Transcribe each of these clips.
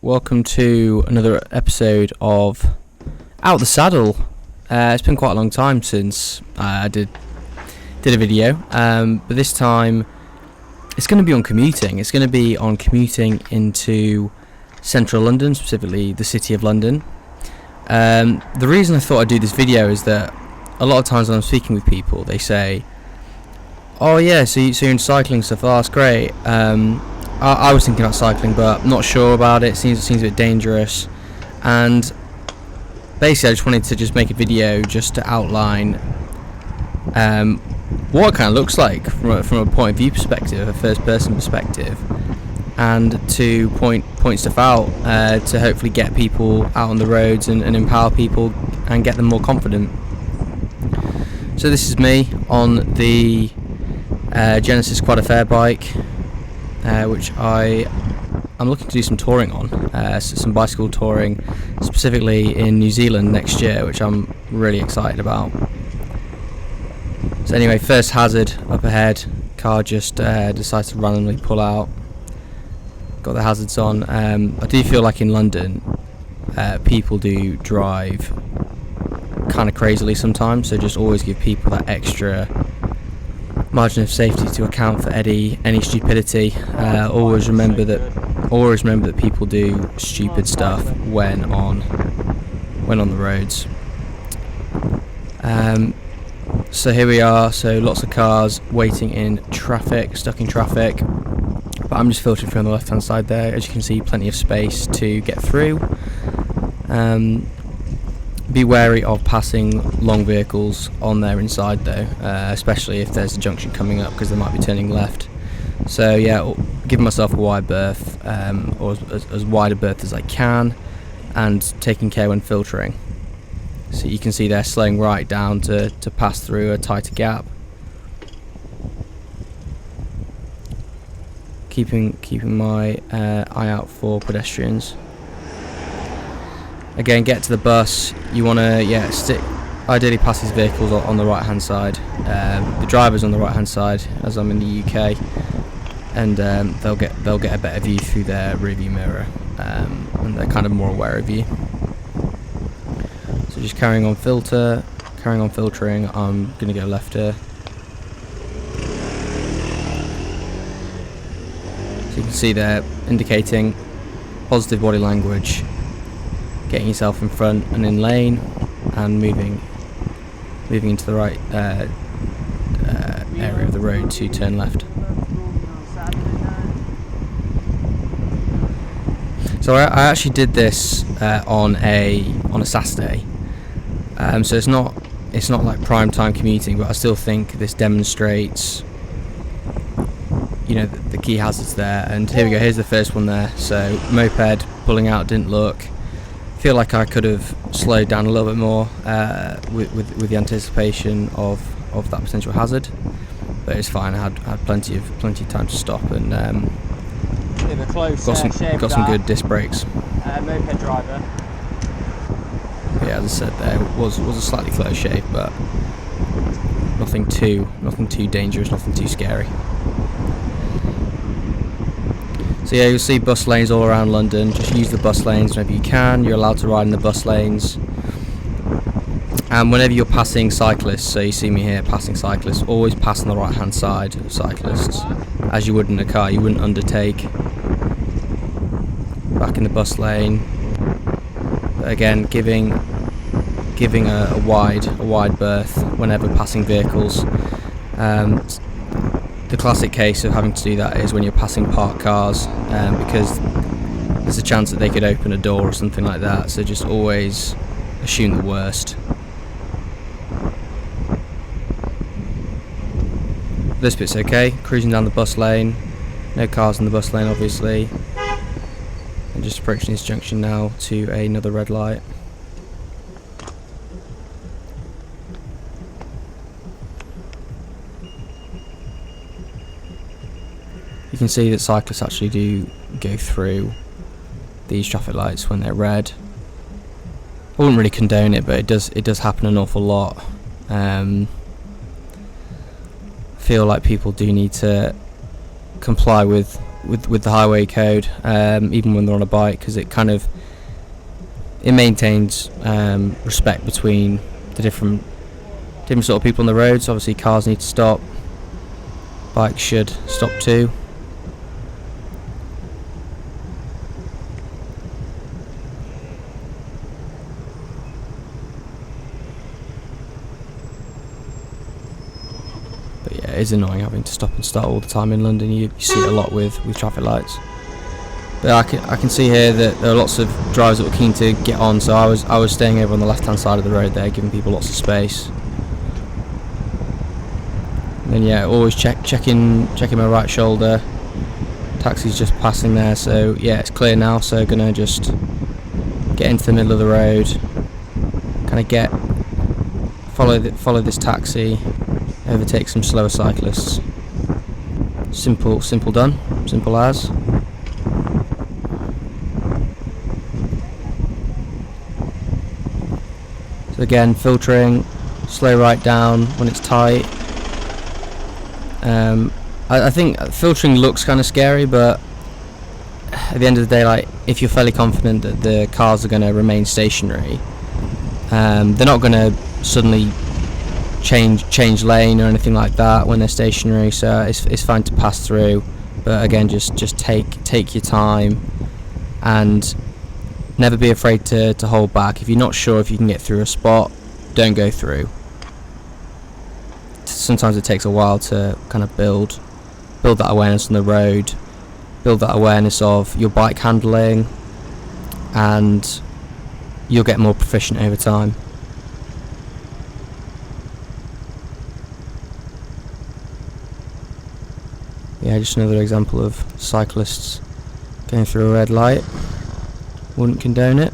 welcome to another episode of Out the Saddle. It's been quite a long time since I did a video, but this time it's going to be on commuting. It's going to be on commuting into central London, specifically the City of London. The reason I thought I'd do this video is that a lot of times when I'm speaking with people, they say, "Oh yeah, so you're into cycling stuff? Oh, that's great." I was thinking about cycling, but not sure about it. Seems a bit dangerous. And basically, I just wanted to just make a video just to outline what it kind of looks like from a point of view perspective, a first-person perspective, and to point stuff out to hopefully get people out on the roads and empower people and get them more confident. So this is me on the Genesis Quad Affair bike, which I'm looking to do some touring on, some bicycle touring, specifically in New Zealand next year, which I'm really excited about. So anyway, first hazard up ahead, car just decides to randomly pull out. Got the hazards on. I do feel like in London, people do drive kind of crazily sometimes, so just always give people that extra margin of safety to account for any stupidity. Always remember that people do stupid stuff when on the roads. So here we are. So lots of cars waiting in traffic, stuck in traffic. But I'm just filtering through on the left-hand side there. As you can see, plenty of space to get through. Be wary of passing long vehicles on their inside though, especially if there's a junction coming up, because they might be turning left. So yeah, giving myself a wide berth, or as wide a berth as I can, and taking care when filtering. So you can see they're slowing right down to pass through a tighter gap. Keeping my eye out for pedestrians. Again, get to the bus. You want to stick ideally past these vehicles on the right hand side. The driver's on the right hand side, as I'm in the UK, and they'll get a better view through their rear view mirror, and they're kind of more aware of you. So just carrying on filtering. I'm gonna go left here. So you can see they're indicating positive body language, getting yourself in front and in lane, and moving into the right area of the road to turn left. So I actually did this on a Saturday, so it's not like prime time commuting, but I still think this demonstrates, the key hazards there. And here we go. Here's the first one there. So moped pulling out, didn't look. Feel like I could have slowed down a little bit more with the anticipation of that potential hazard, but it's fine. I had plenty of time to stop, and got some good disc brakes. Moped driver. Yeah, as I said, there was a slightly close shave, but nothing too dangerous, nothing too scary. So yeah, you'll see bus lanes all around London. Just use the bus lanes whenever you can. You're allowed to ride in the bus lanes. And whenever you're passing cyclists, so you see me here passing cyclists, always pass on the right hand side of cyclists, as you would in a car. You wouldn't undertake. Back in the bus lane. But again, giving a wide berth whenever passing vehicles. The classic case of having to do that is when you're passing parked cars, because there's a chance that they could open a door or something like that, so just always assume the worst. This bit's okay, cruising down the bus lane, no cars in the bus lane obviously, and just approaching this junction now to another red light. You can see that cyclists actually do go through these traffic lights when they're red. I wouldn't really condone it, but it does happen an awful lot. Feel like people do need to comply with with the highway code, even when they're on a bike, because it maintains respect between the different sort of people on the roads. Obviously, cars need to stop. Bikes should stop too. But yeah, it is annoying having to stop and start all the time in London. You see it a lot with traffic lights. But I can see here that there are lots of drivers that were keen to get on, so I was staying over on the left hand side of the road there, giving people lots of space. And then yeah, always checking my right shoulder. Taxi's just passing there, so yeah, it's clear now. So gonna just get into the middle of the road, kind of follow this taxi, overtake some slower cyclists. Simple done, simple as. So again, filtering, slow right down when it's tight. I think filtering looks kind of scary, but at the end of the day, like, if you're fairly confident that the cars are going to remain stationary, they're not going to suddenly change lane or anything like that when they're stationary. So it's fine to pass through, but again, just take your time and never be afraid to hold back. If you're not sure if you can get through a spot, don't go through. Sometimes it takes a while to kind of build that awareness on the road, build that awareness of your bike handling, and you'll get more proficient over time. Yeah, just another example of cyclists going through a red light. Wouldn't condone it.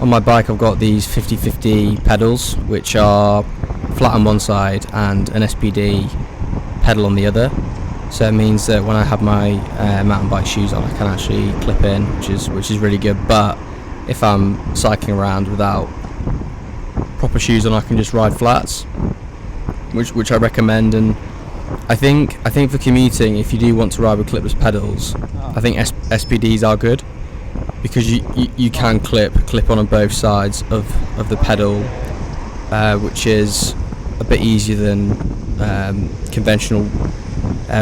On my bike I've got these 50/50 pedals, which are flat on one side and an SPD pedal on the other. So it means that when I have my mountain bike shoes on, I can actually clip in, which is really good. But if I'm cycling around without proper shoes on, I can just ride flats, which I recommend. And I think for commuting, if you do want to ride with clipless pedals, I think SPDs are good, because you can clip on both sides of the pedal, which is a bit easier than conventional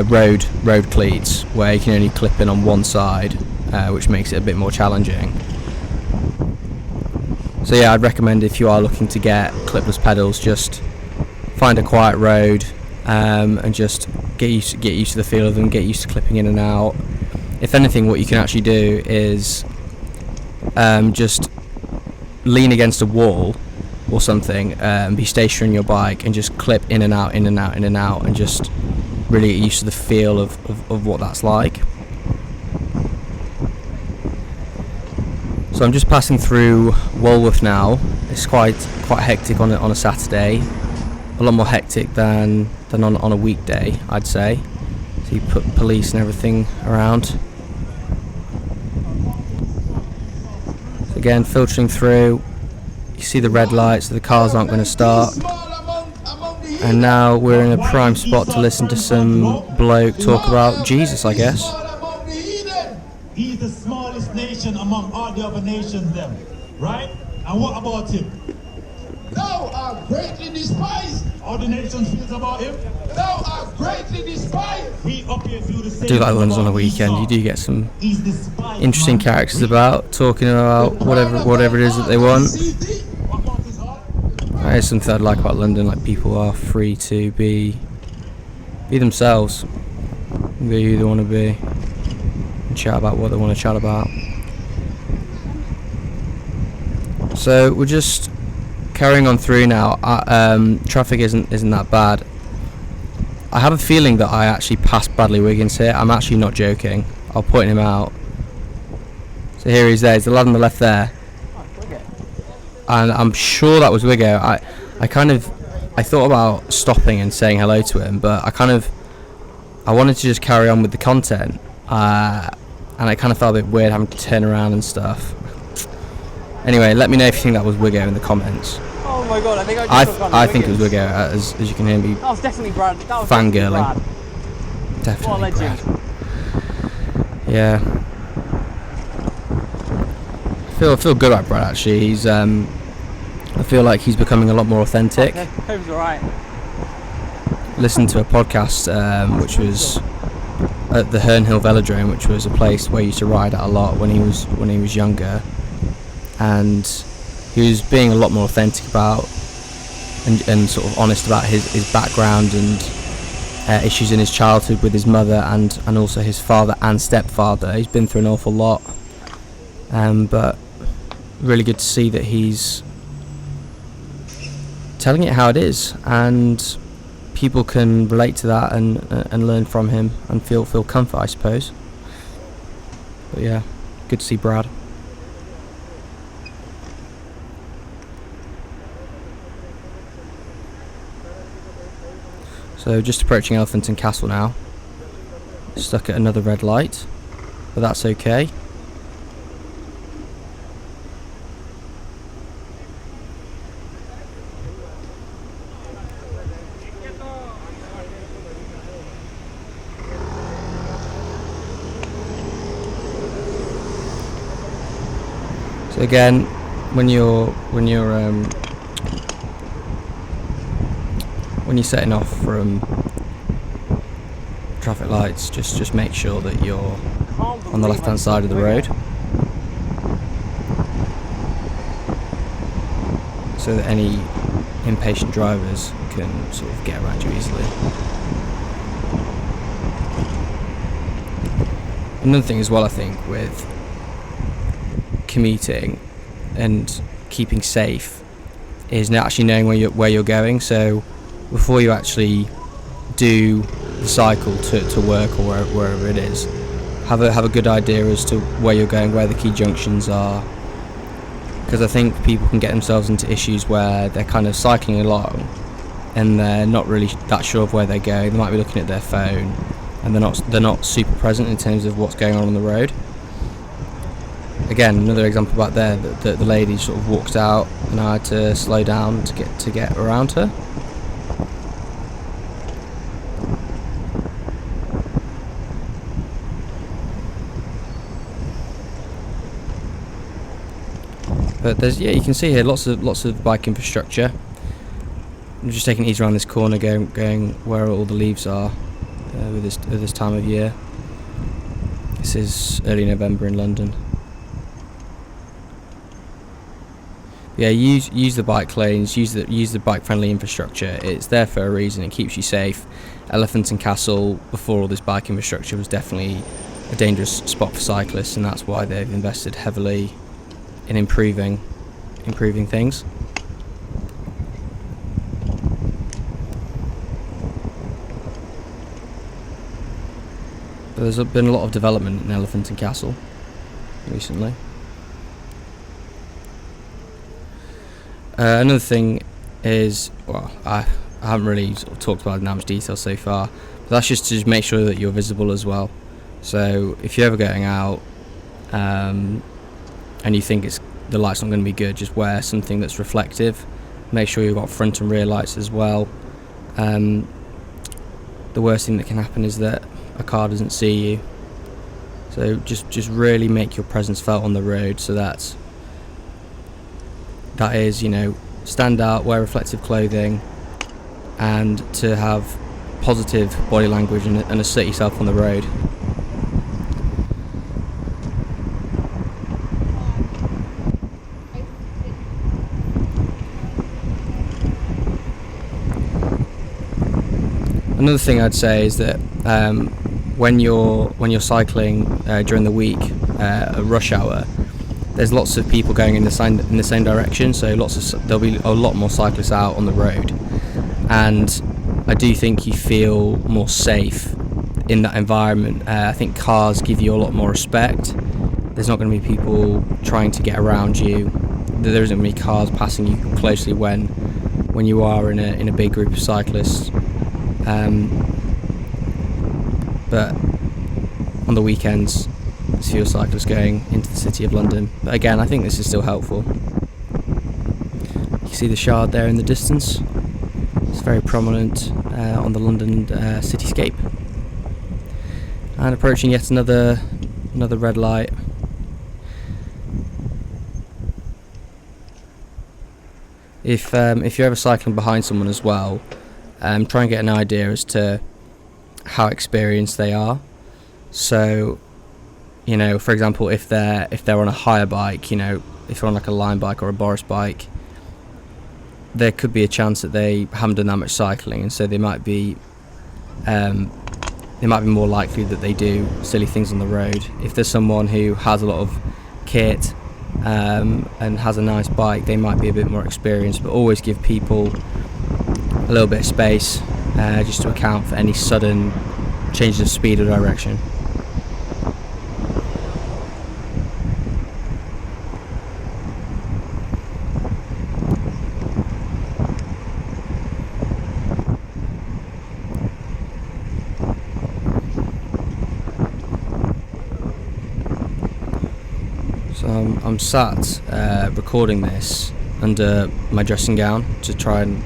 road cleats, where you can only clip in on one side, which makes it a bit more challenging. So yeah, I'd recommend, if you are looking to get clipless pedals, just find a quiet road, and just get used to the feel of them, get used to clipping in and out. If anything, what you can actually do is just lean against a wall or something, and be stationary in your bike, and just clip in and out, and just really get used to the feel of what that's like. So I'm just passing through Walworth now. It's quite hectic on a Saturday, a lot more hectic than on a weekday, I'd say. So you put police and everything around. So again, filtering through, you see the red lights, so the cars aren't going to start. And now we're in a prime spot to listen to some bloke talk about Jesus, I guess. He's the smallest nation among all the other nations, them, right? And what about him? Thou art greatly despised. All the nations feels about him. Thou art greatly despised. He up here feel the same. I do like the ones on the weekend. You do get some interesting characters talking about whatever it is that they want. That is something I'd like about London. Like, people are free to be themselves, be who they want to be, and chat about what they want to chat about. So we're just carrying on through now. Traffic isn't that bad. I have a feeling that I actually passed Bradley Wiggins here. I'm actually not joking. I'll point him out. So here he's there. He's the lad on the left there. And I'm sure that was Wiggo. I thought about stopping and saying hello to him, but I kind of felt like I was going to miss him. So I just kind of I wanted to just carry on with the content, and I kind of felt a bit weird having to turn around and stuff. Anyway, let me know if you think that was Wiggo in the comments. Oh my god, I think I just I think it was Wiggo, as you can hear me That was definitely Brad. That was fangirling. Definitely Brad. Definitely What a legend. Brad. Yeah. I feel good about Brad, actually. He's I feel like he's becoming a lot more authentic. Hope's alright. Listened to a podcast which was at the Hernhill Velodrome, which was a place where he used to ride at a lot when he was younger, and he was being a lot more authentic about and sort of honest about his background and issues in his childhood with his mother and also his father and stepfather. He's been through an awful lot, but really good to see that he's telling it how it is, and people can relate to that and learn from him and feel comfort, I suppose. But yeah, good to see Brad. So just approaching Elephant and Castle now. Stuck at another red light, but that's okay. So again, when you're setting off from traffic lights, just make sure that you're on the left-hand side of the road, so that any impatient drivers can sort of get around you easily. Another thing as well, I think, with commuting and keeping safe is actually knowing where you're going. So before you actually do the cycle to work or wherever it is, have a good idea as to where you're going, where the key junctions are, because I think people can get themselves into issues where they're kind of cycling along and they're not really that sure of where they're going. They might be looking at their phone and they're not super present in terms of what's going on the road. Again, another example back there, that the lady sort of walked out and I had to slow down to get around her. But you can see here lots of bike infrastructure. I'm just taking it easy around this corner, going where all the leaves are with this time of year. This is early November in London. Yeah, use the bike lanes, use the bike friendly infrastructure. It's there for a reason. It keeps you safe. Elephant and Castle, before all this bike infrastructure, was definitely a dangerous spot for cyclists, and that's why they've invested heavily in improving things. But there's been a lot of development in Elephant and Castle recently. Another thing is, well, I haven't really sort of talked about it in that much detail so far, but that's just to make sure that you're visible as well. So if you're ever going out and you think the light's not going to be good, just wear something that's reflective. Make sure you've got front and rear lights as well. The worst thing that can happen is that a car doesn't see you. So just really make your presence felt on the road, so that is, stand out, wear reflective clothing, and to have positive body language and assert yourself on the road. Another thing I'd say is that when you're cycling during the week, at rush hour, there's lots of people going in the same direction, so there'll be a lot more cyclists out on the road, and I do think you feel more safe in that environment. I think cars give you a lot more respect. There's not going to be people trying to get around you. There isn't going to be cars passing you closely when you are in a big group of cyclists. but on the weekends there's fewer cyclists going into the city of London. But again, I think this is still helpful. You can see the Shard there in the distance. It's very prominent on the London cityscape. And approaching yet another red light. If you're ever cycling behind someone as well, try and get an idea as to how experienced they are. So, you know, for example, if they're on a higher bike, you know, if they're on like a Line bike or a Boris bike, there could be a chance that they haven't done that much cycling, and so they might be more likely that they do silly things on the road. If there's someone who has a lot of kit and has a nice bike, they might be a bit more experienced, but always give people a little bit of space just to account for any sudden changes of speed or direction. So I'm sat recording this under my dressing gown to try and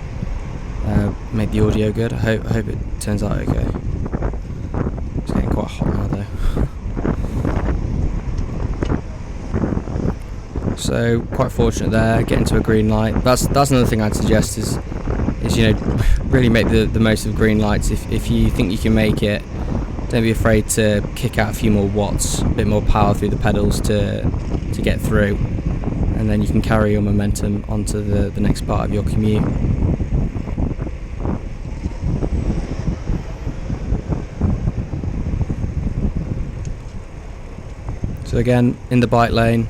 make the audio good. I hope it turns out okay. It's getting quite hot now though. So quite fortunate there, getting to a green light. That's another thing I'd suggest is you know, really make the most of green lights. If you think you can make it, don't be afraid to kick out a few more watts, a bit more power through the pedals to get through, and then you can carry your momentum onto the next part of your commute. So again, in the bike lane,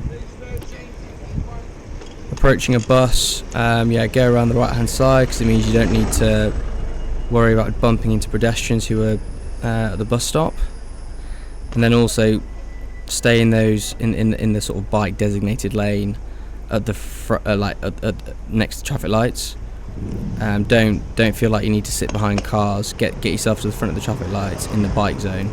approaching a bus, go around the right hand side, because it means you don't need to worry about bumping into pedestrians who are at the bus stop. And then also stay in those in the sort of bike designated lane at the next to traffic lights. Don't feel like you need to sit behind cars. Get yourself to the front of the traffic lights in the bike zone.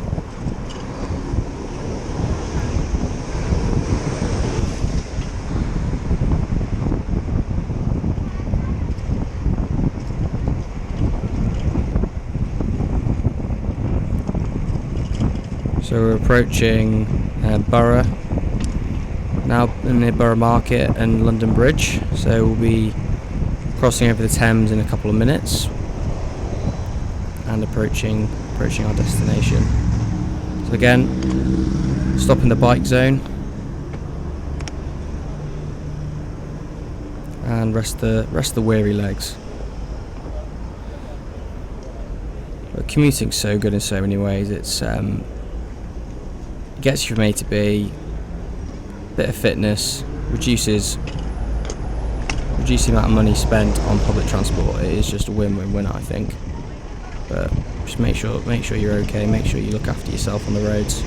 So we're approaching Borough now, near Borough Market and London Bridge. So we'll be crossing over the Thames in a couple of minutes and approaching our destination. So again, stop in the bike zone and rest the weary legs. But commuting's so good in so many ways. It's gets you from A to B, bit of fitness, reduces the amount of money spent on public transport. It is just a win-win-win, I think. But just make sure you're okay, make sure you look after yourself on the roads.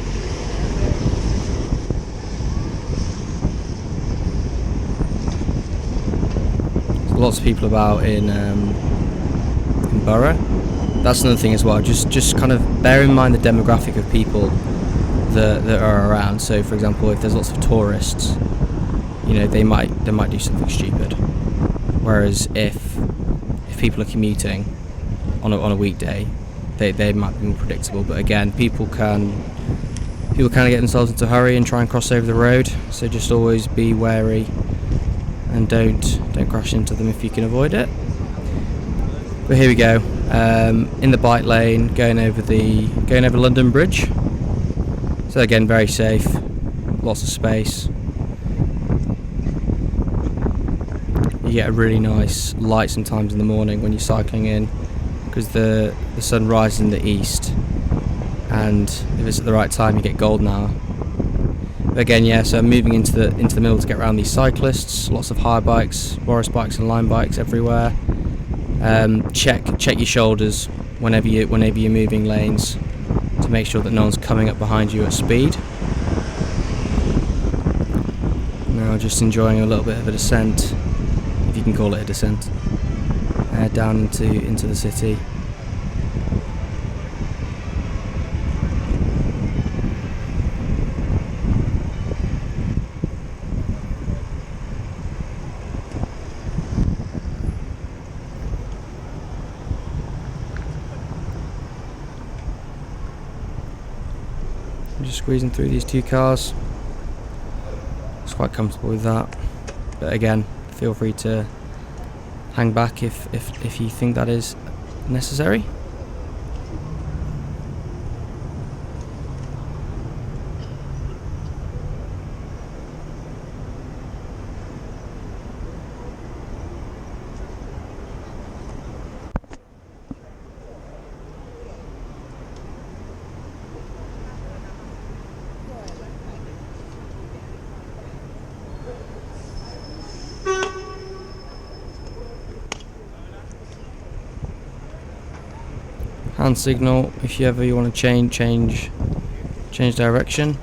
There's lots of people about in Borough. That's another thing as well, just kind of bear in mind the demographic of people that are around. So for example, if there's lots of tourists, you know, they might do something stupid, whereas if people are commuting on a weekday, they might be more predictable. But again, people can get themselves into a hurry and try and cross over the road, so just always be wary and don't crash into them if you can avoid it. But here we go, in the bike lane, going over London Bridge. So again, very safe, lots of space. You get a really nice light sometimes in the morning when you're cycling in, because the sun rises in the east, and if it's at the right time you get golden hour. But again, yeah, so I'm moving into the middle to get around these cyclists, lots of hire bikes, Boris bikes and Line bikes everywhere. Check your shoulders whenever you're moving lanes, to make sure that no one's coming up behind you at speed. Now just enjoying a little bit of a descent, if you can call it a descent, down into the city. just squeezing through these two cars. It's quite comfortable with that, but again, feel free to hang back if you think that is necessary. Hand signal if you want to change direction,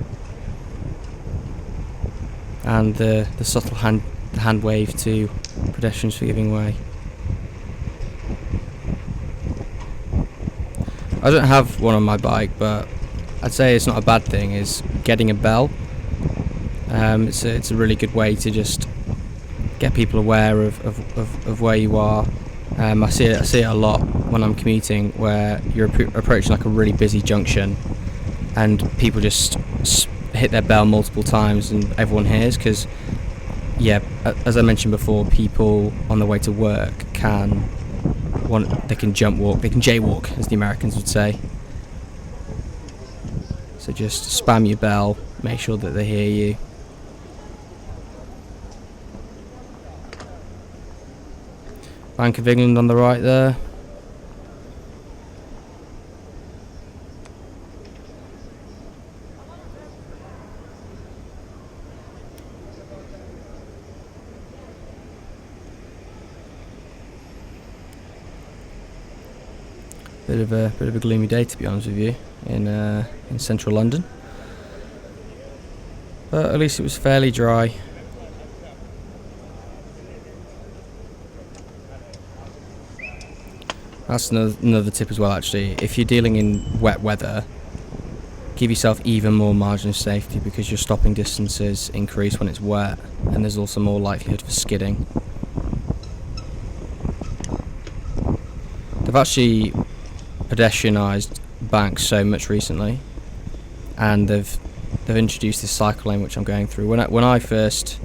and the subtle hand wave to pedestrians for giving way. I don't have one on my bike, but I'd say it's not a bad thing. Is getting a bell. It's a really good way to just get people aware of where you are. I see it a lot when I'm commuting, where you're approaching like a really busy junction, and people just hit their bell multiple times, and everyone hears. Because, yeah, as I mentioned before, people on their way to work they can jump walk, they can jaywalk, as the Americans would say. So just spam your bell, make sure that they hear you. Bank of England on the right there. Bit of a gloomy day, to be honest with you, in central London. But at least it was fairly dry. That's another tip as well, actually. If you're dealing in wet weather, give yourself even more margin of safety, because your stopping distances increase when it's wet, and there's also more likelihood for skidding. They've actually pedestrianised banks so much recently, and they've introduced this cycle lane which I'm going through. When I first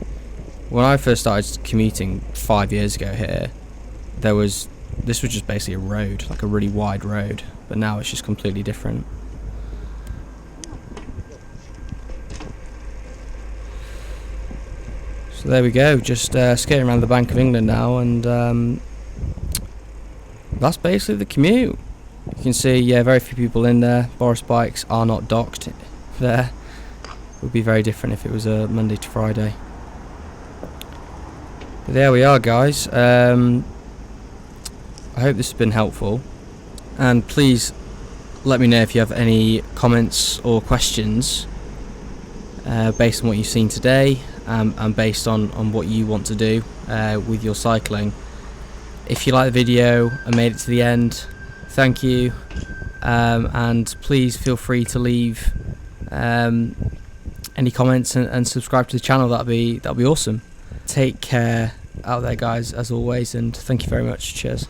started commuting 5 years ago here, this was just basically a road, like a really wide road, but now it's just completely different. So there we go, just skating around the Bank of England now, and that's basically the commute. You can see, yeah, very few people in there. Boris bikes are not docked there. It would be very different if it was a Monday to Friday. But there we are, guys. I hope this has been helpful, and please let me know if you have any comments or questions based on what you've seen today, and based on what you want to do with your cycling. If you like the video and made it to the end, thank you, and please feel free to leave any comments and subscribe to the channel. That'll be awesome. Take care out there, guys, as always, and thank you very much. Cheers.